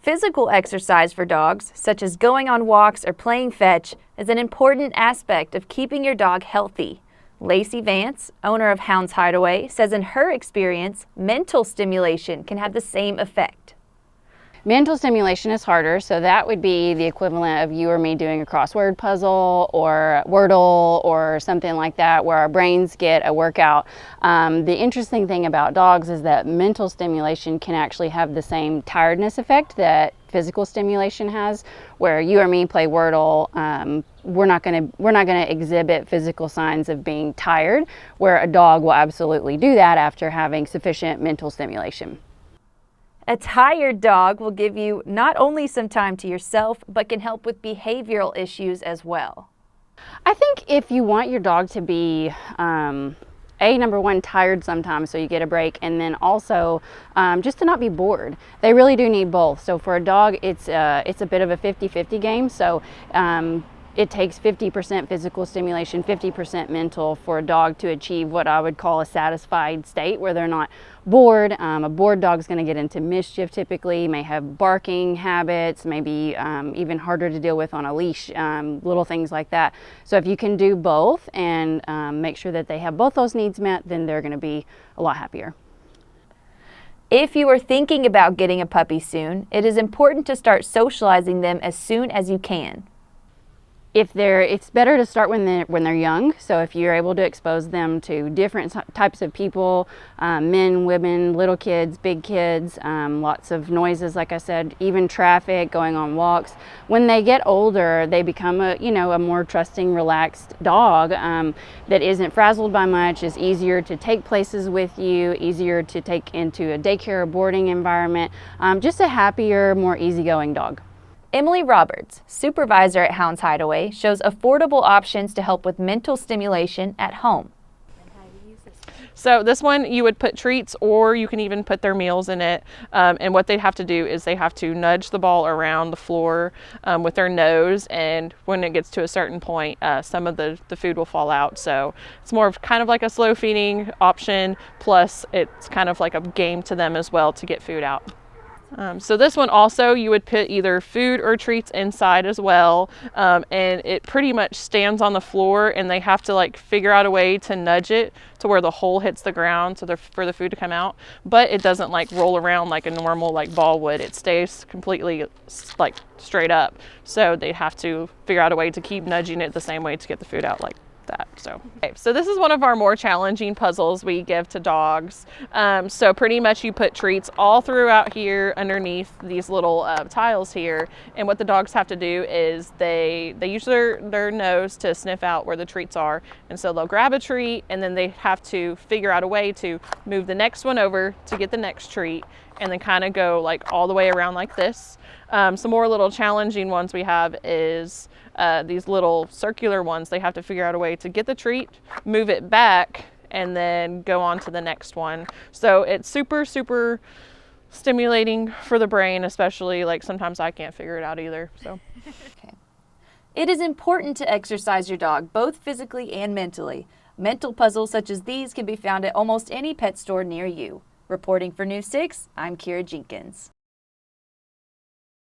Physical exercise for dogs, such as going on walks or playing fetch, is an important aspect of keeping your dog healthy. LACEY VANCE, owner of Hounds Hideaway, says in her experience, mental stimulation can have the same effect. Mental stimulation is harder, so that would be the equivalent of you or me doing a crossword puzzle or Wordle or something like that, where our brains get a workout. The interesting thing about dogs is that mental stimulation can actually have the same tiredness effect that physical stimulation has. Where you or me play Wordle, we're not gonna exhibit physical signs of being tired, where a dog will absolutely do that after having sufficient mental stimulation. A tired dog will give you not only some time to yourself, but can help with behavioral issues as well. I think if you want your dog to be, number one, tired sometimes so you get a break, and then also just to not be bored. They really do need both. So for a dog, it's a bit of a 50-50 game. So it takes 50% physical stimulation, 50% mental for a dog to achieve what I would call a satisfied state where they're not bored. A bored dog's going to get into mischief typically, may have barking habits, maybe even harder to deal with on a leash, little things like that. So if you can do both and make sure that they have both those needs met, then they're going to be a lot happier. If you are thinking about getting a puppy soon, it is important to start socializing them as soon as you can. It's better to start when they're young. So if you're able to expose them to different types of people, men, women, little kids, big kids, lots of noises, like I said, even traffic, going on walks. When they get older, they become a more trusting, relaxed dog that isn't frazzled by much, is easier to take places with you, easier to take into a daycare or boarding environment, just a happier, more easygoing dog. Emily Roberts, supervisor at Hounds Hideaway, shows affordable options to help with mental stimulation at home. So this one, you would put treats, or you can even put their meals in it. And what they have to do is they have to nudge the ball around the floor with their nose. And when it gets to a certain point, some of the food will fall out. So it's more of kind of like a slow feeding option. Plus it's kind of like a game to them as well to get food out. So this one also, you would put either food or treats inside as well, and it pretty much stands on the floor, and they have to like figure out a way to nudge it to where the hole hits the ground for the food to come out, but it doesn't like roll around like a normal like ball would. It stays completely like straight up, so they have to figure out a way to keep nudging it the same way to get the food out like that. So this is one of our more challenging puzzles we give to dogs. So pretty much you put treats all throughout here underneath these little tiles here, and what the dogs have to do is they use their nose to sniff out where the treats are, and so they'll grab a treat and then they have to figure out a way to move the next one over to get the next treat, and then kind of go like all the way around like this. Some more little challenging ones we have is these little circular ones. They have to figure out a way to get the treat, move it back, and then go on to the next one. So it's super, super stimulating for the brain, especially like sometimes I can't figure it out either. So. Okay. It is important to exercise your dog both physically and mentally. Mental puzzles such as these can be found at almost any pet store near you. Reporting for News 6, I'm Kira Jenkins.